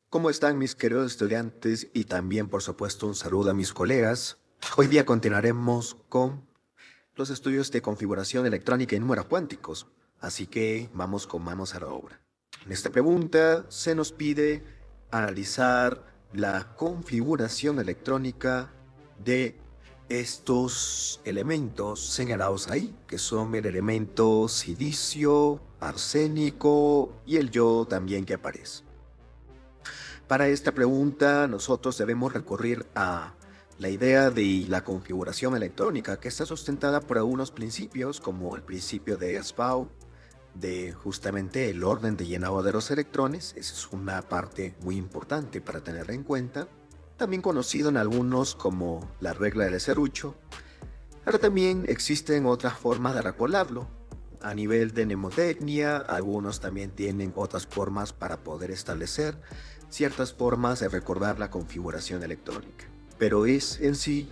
¿Cómo están mis queridos estudiantes? Y también, por supuesto, un saludo a mis colegas. Hoy día continuaremos con los estudios de configuración electrónica y números cuánticos. Así que vamos con manos a la obra. En esta pregunta se nos pide analizar la configuración electrónica de estos elementos señalados ahí, que son el elemento silicio, arsénico y el yodo también que aparece. Para esta pregunta nosotros debemos recurrir a la idea de la configuración electrónica, que está sustentada por algunos principios como el principio de Gaspau, de justamente el orden de llenado de los electrones. Esa es una parte muy importante para tener en cuenta, también conocido en algunos como la regla del serrucho. Ahora también existen otras formas de recordarlo. A nivel de mnemotecnia, algunos también tienen otras formas para poder establecer ciertas formas de recordar la configuración electrónica. Pero es en sí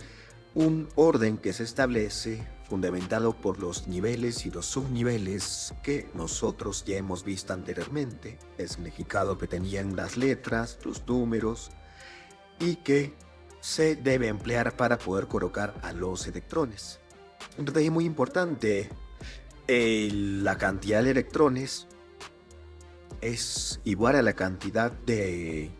un orden que se establece fundamentado por los niveles y los subniveles que nosotros ya hemos visto anteriormente. Es significado que tenían las letras, los números y que se debe emplear para poder colocar a los electrones. Un detalle muy importante, la cantidad de electrones es igual a la cantidad de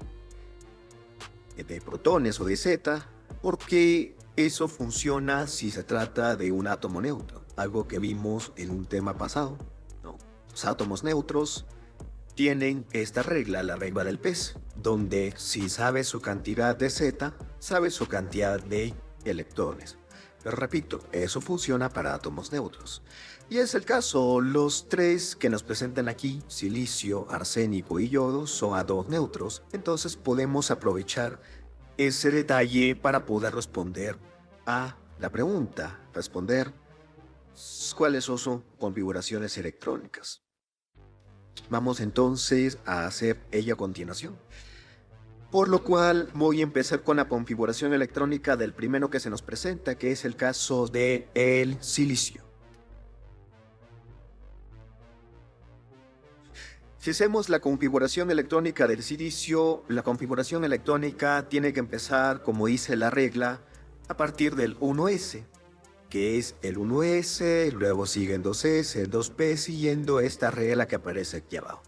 protones o de Z, porque eso funciona si se trata de un átomo neutro, algo que vimos en un tema pasado, ¿no? Los átomos neutros tienen esta regla, la regla del pez, donde si sabes su cantidad de Z, sabes su cantidad de electrones. Pero repito, eso funciona para átomos neutros. Y es el caso, los tres que nos presentan aquí, silicio, arsénico y yodo, son átomos neutros. Entonces podemos aprovechar ese detalle para poder responder a la pregunta. Responder cuáles son sus configuraciones electrónicas. Vamos entonces a hacer ello a continuación. Por lo cual voy a empezar con la configuración electrónica del primero que se nos presenta, que es el caso de el silicio. Si hacemos la configuración electrónica del silicio, la configuración electrónica tiene que empezar, como dice la regla, a partir del 1s, que es el 1s, luego siguen 2s, el 2p, siguiendo esta regla que aparece aquí abajo.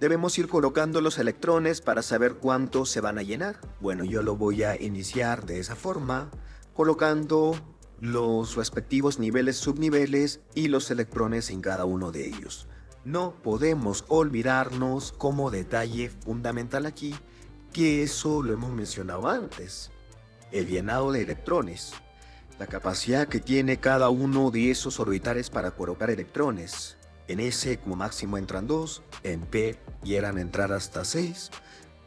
Debemos ir colocando los electrones para saber cuántos se van a llenar. Bueno, yo lo voy a iniciar de esa forma, colocando los respectivos niveles, subniveles y los electrones en cada uno de ellos. No podemos olvidarnos como detalle fundamental aquí, que eso lo hemos mencionado antes. El llenado de electrones. La capacidad que tiene cada uno de esos orbitales para colocar electrones. En S como máximo entran 2, en P llegan a entrar hasta 6,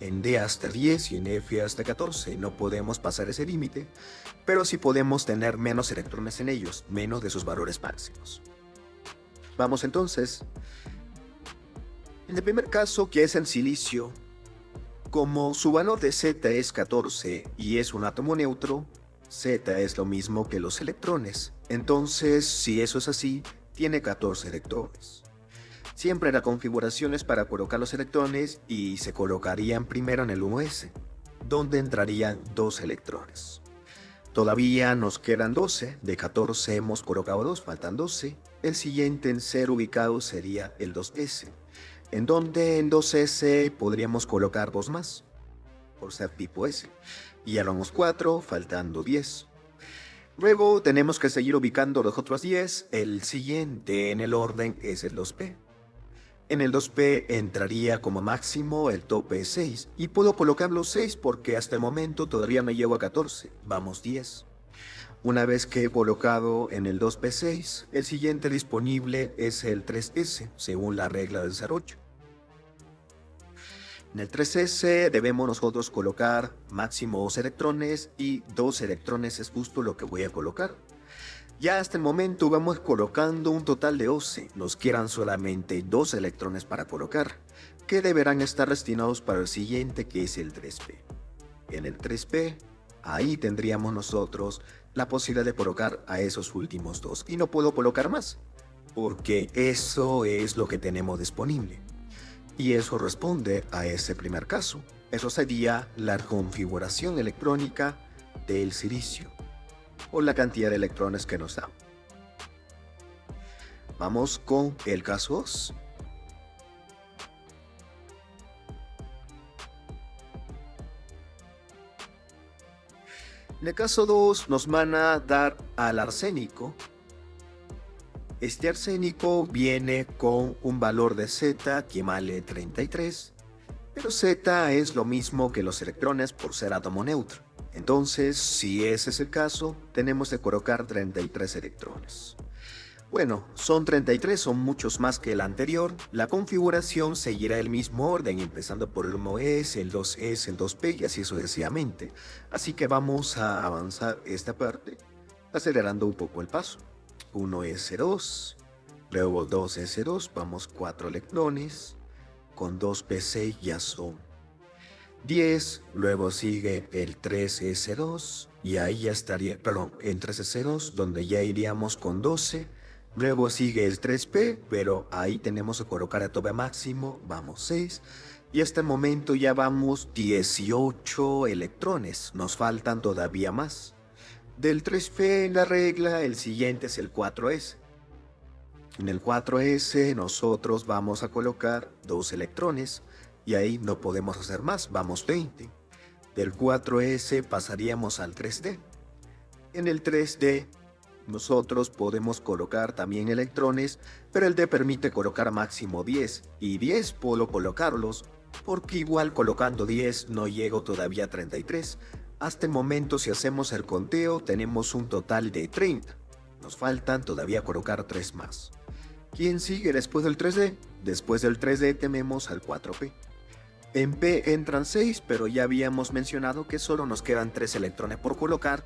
en D hasta 10 y en F hasta 14. No podemos pasar ese límite, pero sí podemos tener menos electrones en ellos, menos de sus valores máximos. Vamos entonces. En el primer caso, que es el silicio, como su valor de Z es 14 y es un átomo neutro, Z es lo mismo que los electrones. Entonces, si eso es así, tiene 14 electrones. Siempre la configuración es para colocar los electrones y se colocarían primero en el 1s, donde entrarían 2 electrones. Todavía nos quedan 12, de 14 hemos colocado 2, faltan 12. El siguiente en ser ubicado sería el 2s, en donde en 2s podríamos colocar 2 más, por ser tipo S. Y ya vamos 4, faltando 10. Luego tenemos que seguir ubicando los otros 10, el siguiente en el orden es el 2p. En el 2p entraría como máximo el tope 6, y puedo colocar los 6 porque hasta el momento todavía me llevo a 14, vamos 10. Una vez que he colocado en el 2p6, el siguiente disponible es el 3s, según la regla del 08. En el 3s debemos nosotros colocar máximo 2 electrones y 2 electrones es justo lo que voy a colocar. Ya hasta el momento vamos colocando un total de 12, nos quedan solamente 2 electrones para colocar, que deberán estar destinados para el siguiente, que es el 3p. En el 3p, ahí tendríamos nosotros la posibilidad de colocar a esos últimos 2, y no puedo colocar más, porque eso es lo que tenemos disponible. Y eso responde a ese primer caso. Eso sería la configuración electrónica del silicio o la cantidad de electrones que nos da. Vamos con el caso 2. En el caso 2 nos van a dar al arsénico. Este arsénico viene con un valor de Z que vale 33, pero Z es lo mismo que los electrones por ser átomo neutro. Entonces, si ese es el caso, tenemos que colocar 33 electrones. Bueno, son 33, son muchos más que el anterior. La configuración seguirá el mismo orden, empezando por el 1S, el 2S, el 2P y así sucesivamente. Así que vamos a avanzar esta parte, acelerando un poco el paso. 1S2, luego 2S2, vamos 4 electrones, con 2P6 ya son 10, luego sigue el 3S2, y ahí ya estaría, perdón, el 3S2, donde ya iríamos con 12. Luego sigue el 3P, pero ahí tenemos que colocar a tope máximo, vamos 6. Y hasta el momento ya vamos 18 electrones, nos faltan todavía más. Del 3P en la regla, el siguiente es el 4S. En el 4S nosotros vamos a colocar 2 electrones, y ahí no podemos hacer más, vamos 20. Del 4S pasaríamos al 3D. En el 3D nosotros podemos colocar también electrones, pero el D permite colocar máximo 10, y 10 puedo colocarlos, porque igual colocando 10 no llego todavía a 33. Hasta el momento, si hacemos el conteo, tenemos un total de 30. Nos faltan todavía colocar 3 más. ¿Quién sigue después del 3D? Después del 3D tenemos al 4P. En P entran 6, pero ya habíamos mencionado que solo nos quedan 3 electrones por colocar.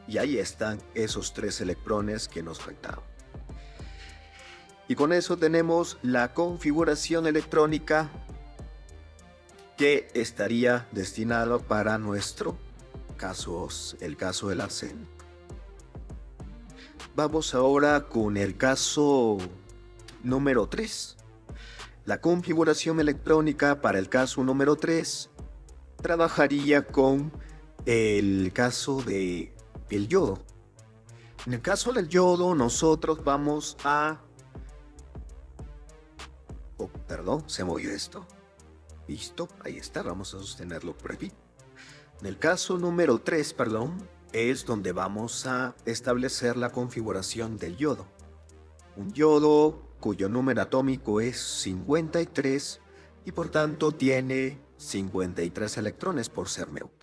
Y ahí están esos 3 electrones que nos faltaban. Y con eso tenemos la configuración electrónica que estaría destinado para nuestro caso, el caso del arsénico. Vamos ahora con el caso número 3. La configuración electrónica para el caso número 3 trabajaría con el caso de el yodo. En el caso del yodo, nosotros vamos a... Oh, perdón, se movió esto. Listo, ahí está, vamos a sostenerlo por aquí. En el caso número 3, es donde vamos a establecer la configuración del yodo. Un yodo cuyo número atómico es 53 y por tanto tiene 53 electrones por ser neutro.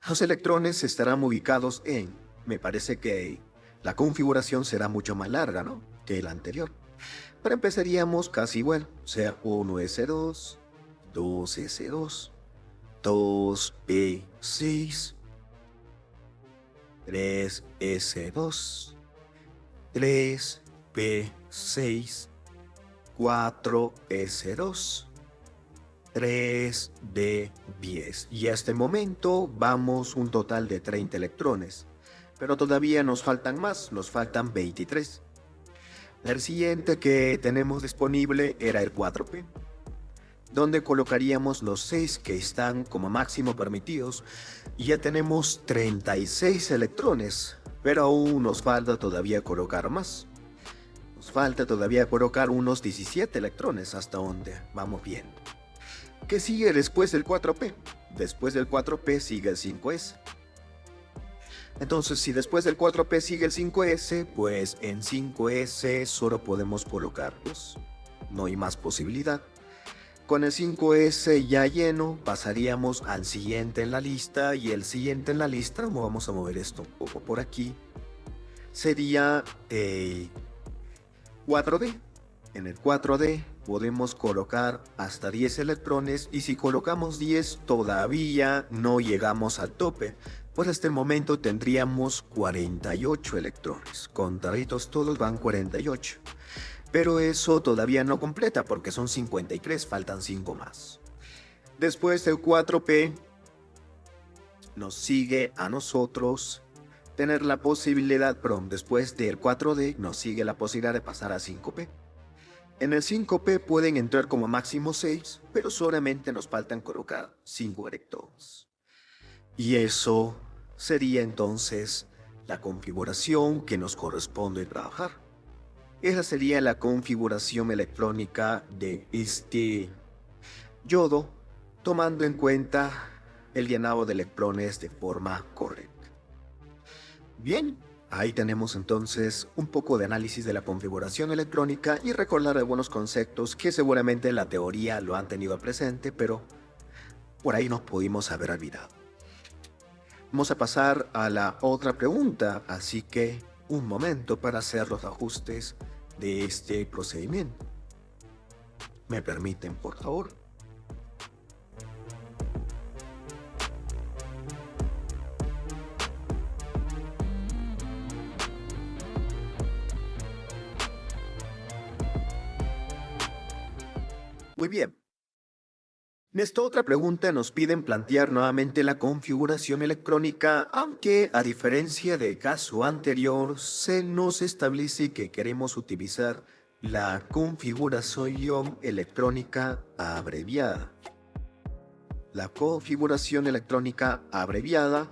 Los electrones estarán ubicados en, me parece que la configuración será mucho más larga, ¿no?, que la anterior. Pero empezaríamos casi igual, o sea, 1S2, 2S2, 2P6, 3S2, 3P6, 4S2, 3D10. Y hasta el momento vamos un total de 30 electrones. Pero todavía nos faltan más, nos faltan 23. El siguiente que tenemos disponible era el 4P, donde colocaríamos los 6 que están como máximo permitidos. Y ya tenemos 36 electrones, pero aún nos falta todavía colocar más. Nos falta todavía colocar unos 17 electrones, hasta donde vamos bien. ¿Qué sigue después del 4P? Después del 4P sigue el 5S. Entonces, si después del 4P sigue el 5S, pues en 5S solo podemos colocarlos. No hay más posibilidad. Con el 5S ya lleno, pasaríamos al siguiente en la lista, y el siguiente en la lista, vamos a mover esto un poco por aquí, sería 4D. En el 4D podemos colocar hasta 10 electrones, y si colocamos 10 todavía no llegamos al tope, pues hasta el momento tendríamos 48 electrones. Contaditos todos van 48. Pero eso todavía no completa porque son 53, faltan 5 más. Después del 4P nos sigue a nosotros tener la posibilidad, después del 4D nos sigue la posibilidad de pasar a 5P. En el 5P pueden entrar como máximo 6, pero solamente nos faltan colocar 5 electrones. Y eso sería entonces la configuración que nos corresponde trabajar. Esa sería la configuración electrónica de este diodo, tomando en cuenta el llenado de electrones de forma correcta. Bien, ahí tenemos entonces un poco de análisis de la configuración electrónica y recordar algunos conceptos que seguramente en la teoría lo han tenido presente, pero por ahí nos pudimos haber olvidado. Vamos a pasar a la otra pregunta, así que un momento para hacer los ajustes de este procedimiento. ¿Me permiten, por favor? Muy bien. En esta otra pregunta nos piden plantear nuevamente la configuración electrónica, aunque a diferencia del caso anterior, se nos establece que queremos utilizar la configuración electrónica abreviada. La configuración electrónica abreviada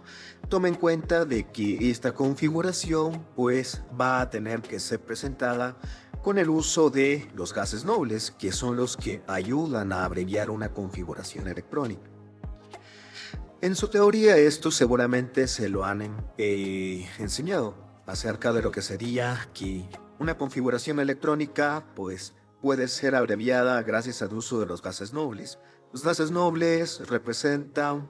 toma en cuenta de que esta configuración pues va a tener que ser presentada con el uso de los gases nobles, que son los que ayudan a abreviar una configuración electrónica. En su teoría esto seguramente se lo han enseñado acerca de lo que sería que una configuración electrónica pues puede ser abreviada gracias al uso de los gases nobles. Los gases nobles representan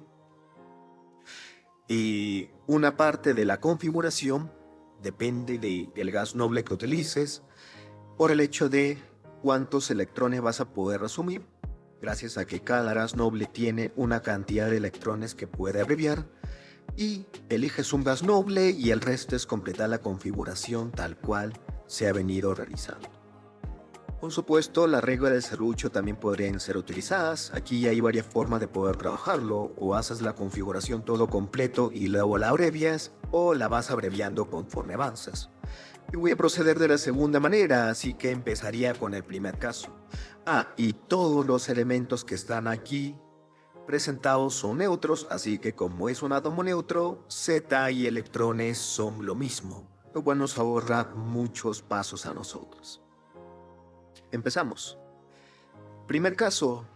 una parte de la configuración, depende del gas noble que utilices, por el hecho de cuántos electrones vas a poder asumir, gracias a que cada gas noble tiene una cantidad de electrones que puede abreviar, y eliges un gas noble y el resto es completar la configuración tal cual se ha venido realizando. Por supuesto, las reglas del serrucho también podrían ser utilizadas. Aquí hay varias formas de poder trabajarlo. O haces la configuración todo completo y luego la abrevias, o la vas abreviando conforme avanzas. Y voy a proceder de la segunda manera, así que empezaría con el primer caso. Y todos los elementos que están aquí presentados son neutros, así que como es un átomo neutro, Z y electrones son lo mismo, lo cual nos ahorra muchos pasos a nosotros. Empezamos. Primer caso.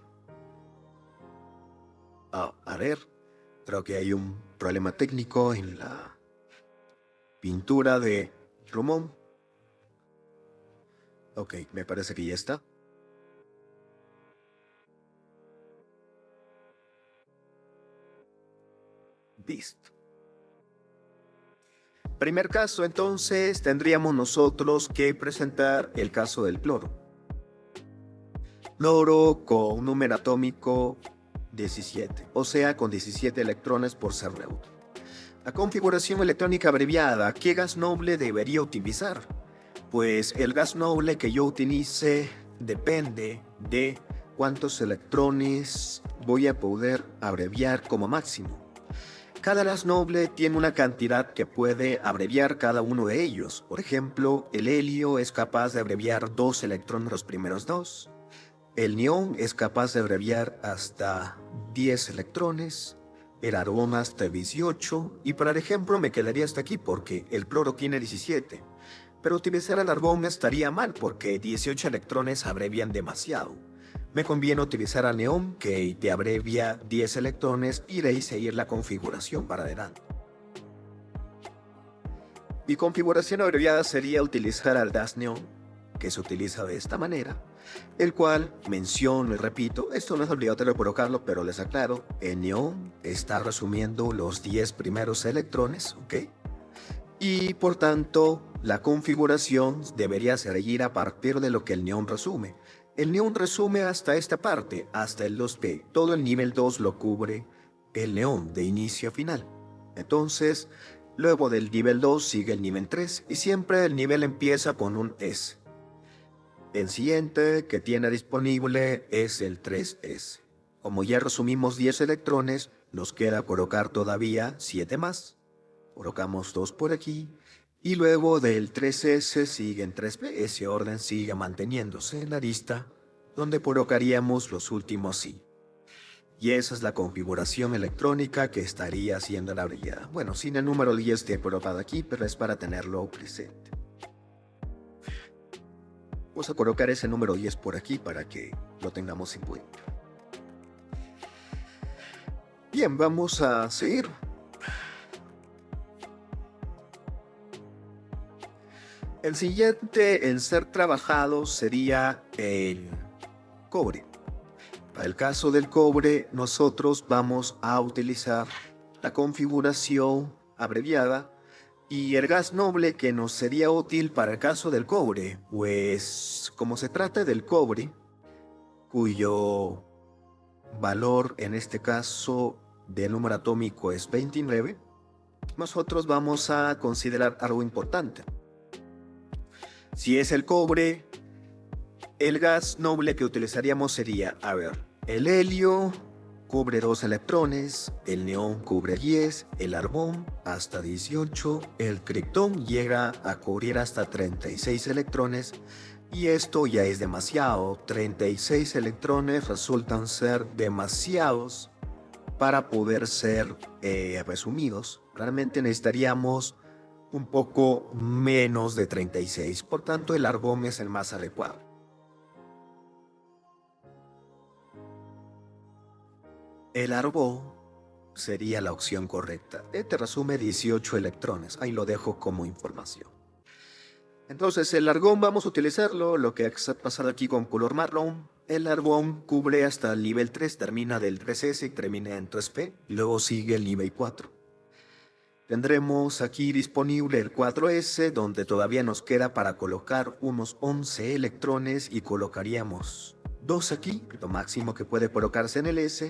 A ver, creo que hay un problema técnico en la pintura de Romón. Ok, me parece que ya está. Listo. Primer caso, entonces, tendríamos nosotros que presentar el caso del cloro. Cloro con número atómico 17, o sea, con 17 electrones por ser neutro. La configuración electrónica abreviada, ¿qué gas noble debería utilizar? Pues el gas noble que yo utilice depende de cuántos electrones voy a poder abreviar como máximo. Cada gas noble tiene una cantidad que puede abreviar cada uno de ellos. Por ejemplo, el helio es capaz de abreviar 2 electrones los primeros 2. El neón es capaz de abreviar hasta 10 electrones. El argón hasta 18. Y para el ejemplo me quedaría hasta aquí porque el cloro tiene 17. Pero utilizar el argón estaría mal porque 18 electrones abrevian demasiado. Me conviene utilizar al neón que te abrevia 10 electrones y de ahí seguir la configuración para adelante. Mi configuración abreviada sería utilizar al gas neón, que se utiliza de esta manera, el cual menciono y repito, esto no es obligatorio colocarlo, pero les aclaro, el neón está resumiendo los 10 primeros electrones, ¿ok? Y por tanto, la configuración debería seguir a partir de lo que el neón resume. El neón resume hasta esta parte, hasta el 2P. Todo el nivel 2 lo cubre el neón de inicio a final. Entonces, luego del nivel 2 sigue el nivel 3 y siempre el nivel empieza con un S. El siguiente que tiene disponible es el 3S. Como ya resumimos 10 electrones, nos queda colocar todavía 7 más. Colocamos 2 por aquí Y luego del 3S siguen 3B. Ese orden sigue manteniéndose en la lista, donde colocaríamos los últimos I. Y esa es la configuración electrónica que estaría haciendo la brillada. Bueno, sin el número 10 de colocado aquí, pero es para tenerlo presente. Vamos a colocar ese número 10 por aquí para que lo tengamos en cuenta. Bien, vamos a seguir. El siguiente en ser trabajado sería el cobre. Para el caso del cobre, nosotros vamos a utilizar la configuración abreviada y el gas noble que nos sería útil para el caso del cobre, pues como se trata del cobre, cuyo valor en este caso del número atómico es 29, nosotros vamos a considerar algo importante. Si es el cobre, el gas noble que utilizaríamos sería, el helio cubre 2 electrones, el neón cubre 10, el argón hasta 18, el criptón llega a cubrir hasta 36 electrones y esto ya es demasiado. 36 electrones resultan ser demasiados para poder ser resumidos. Realmente necesitaríamos un poco menos de 36, por tanto el argón es el más adecuado. El argón sería la opción correcta. Te resume 18 electrones, ahí lo dejo como información. Entonces el argón vamos a utilizarlo, lo que ha pasado aquí con color marrón. El argón cubre hasta el nivel 3, termina del 3S y termina en 3P, luego sigue el nivel 4. Tendremos aquí disponible el 4S, donde todavía nos queda para colocar unos 11 electrones y colocaríamos 2 aquí, lo máximo que puede colocarse en el S,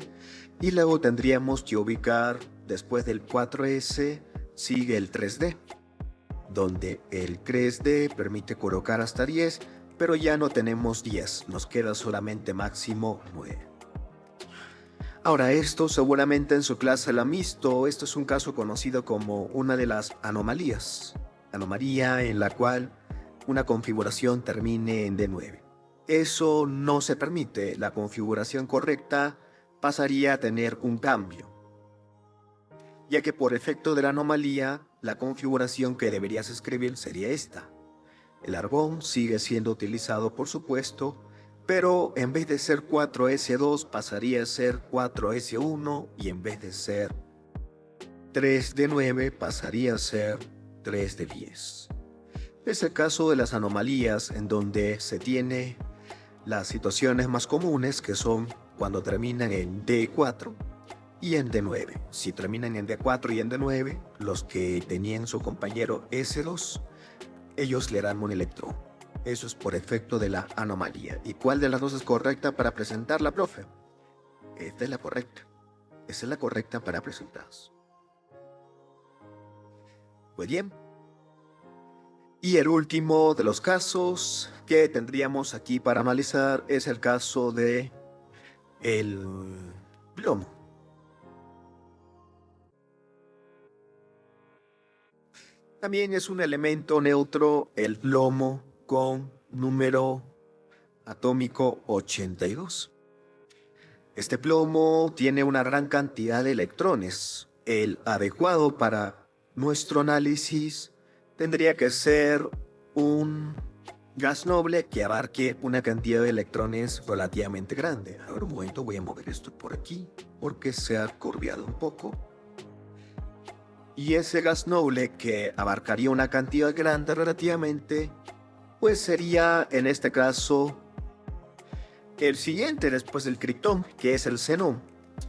y luego tendríamos que ubicar, después del 4S, sigue el 3D, donde el 3D permite colocar hasta 10, pero ya no tenemos 10, nos queda solamente máximo 9. Ahora, esto seguramente en su clase lo han visto. Esto es un caso conocido como una de las anomalías. Anomalía en la cual una configuración termine en D9. Eso no se permite. La configuración correcta pasaría a tener un cambio, ya que por efecto de la anomalía, la configuración que deberías escribir sería esta. El argón sigue siendo utilizado, por supuesto, pero en vez de ser 4S2 pasaría a ser 4S1 y en vez de ser 3D9 pasaría a ser 3D10. Es el caso de las anomalías en donde se tiene las situaciones más comunes, que son cuando terminan en D4 y en D9. Si terminan en D4 y en D9, los que tenían su compañero S2, ellos le dan un electrón. Eso es por efecto de la anomalía. ¿Y cuál de las dos es correcta para presentarla, profe? Esta es la correcta. Esa es la correcta para presentar. Muy bien. Y el último de los casos que tendríamos aquí para analizar es el caso de el plomo. También es un elemento neutro el plomo con número atómico 82. Este plomo tiene una gran cantidad de electrones. El adecuado para nuestro análisis tendría que ser un gas noble que abarque una cantidad de electrones relativamente grande. Ahora un momento, voy a mover esto por aquí porque se ha curviado un poco. Y ese gas noble que abarcaría una cantidad grande relativamente, pues sería en este caso el siguiente después del criptón, que es el xenón,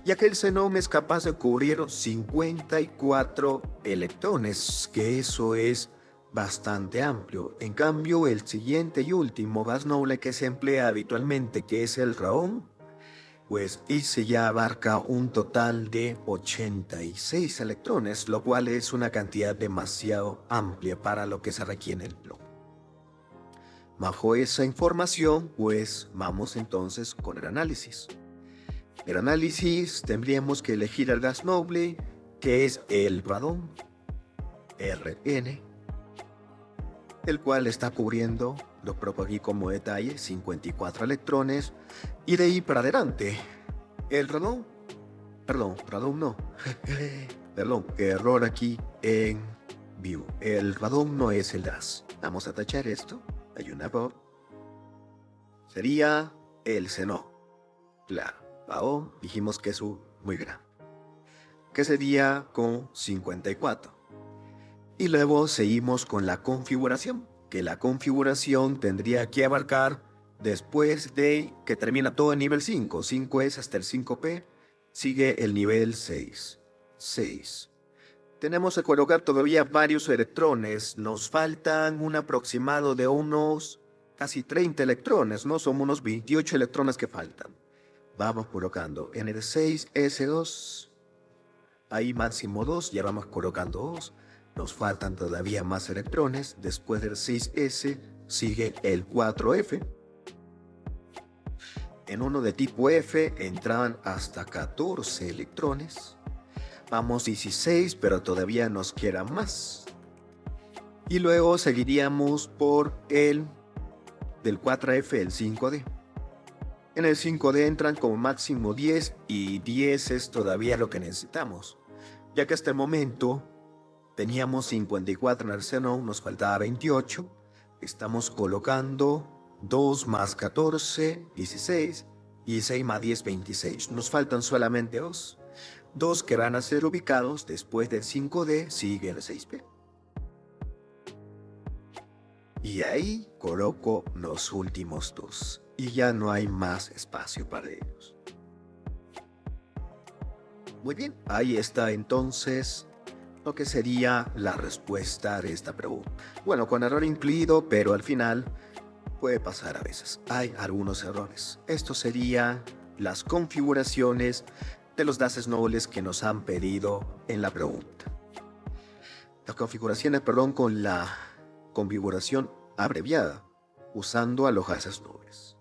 ya que el xenón es capaz de cubrir 54 electrones, que eso es bastante amplio. En cambio, el siguiente y último gas noble que se emplea habitualmente, que es el radón, pues ese ya abarca un total de 86 electrones, lo cual es una cantidad demasiado amplia para lo que se requiere el plomo. Bajo esa información, pues vamos entonces con el análisis. El análisis tendríamos que elegir el gas noble, que es el radón, Rn. el cual está cubriendo, lo propongo aquí como detalle, 54 electrones, y de ahí para adelante, el radón, radón no, perdón, error aquí en vivo, el radón no es el gas. Vamos a tachar esto, hay una voz, sería el xenón, claro, dijimos que es muy grande, que sería con 54. Y luego seguimos con la configuración, que la configuración tendría que abarcar después de que termina todo el nivel 5, 5S hasta el 5P, sigue el nivel 6. Tenemos que colocar todavía varios electrones, nos faltan un aproximado de unos casi 30 electrones, ¿no? Son unos 28 electrones que faltan. Vamos colocando en el 6S2, ahí máximo 2, ya vamos colocando 2. Nos faltan todavía más electrones. Después del 6S sigue el 4F. En uno de tipo F entraban hasta 14 electrones. Vamos 16, pero todavía nos quedan más. Y luego seguiríamos por el del 4F, el 5D. En el 5D entran como máximo 10 y 10 es todavía lo que necesitamos, ya que hasta el momento teníamos 54 en el xenón, nos faltaba 28. Estamos colocando 2 más 14, 16. 16 más 10, 26. Nos faltan solamente 2. 2 que van a ser ubicados después del 5D, sigue el 6P. Y ahí coloco los últimos 2. Y ya no hay más espacio para ellos. Muy bien, ahí está entonces lo que sería la respuesta de esta pregunta. Bueno, con error incluido, pero al final puede pasar a veces. Hay algunos errores. Esto sería las configuraciones de los gases nobles que nos han pedido en la pregunta. Las configuraciones, con la configuración abreviada, usando a los gases nobles.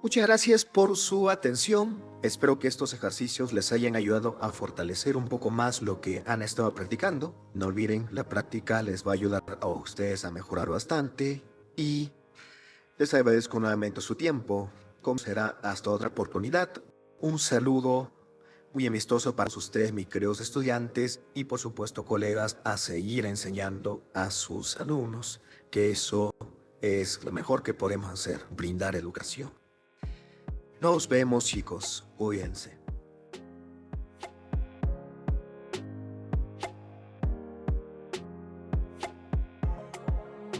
Muchas gracias por su atención. Espero que estos ejercicios les hayan ayudado a fortalecer un poco más lo que han estado practicando. No olviden, la práctica les va a ayudar a ustedes a mejorar bastante. Y les agradezco nuevamente su tiempo. Como será hasta otra oportunidad. Un saludo muy amistoso para ustedes, mis queridos estudiantes, y por supuesto colegas, a seguir enseñando a sus alumnos, que eso es lo mejor que podemos hacer, brindar educación. Nos vemos, chicos, cuídense.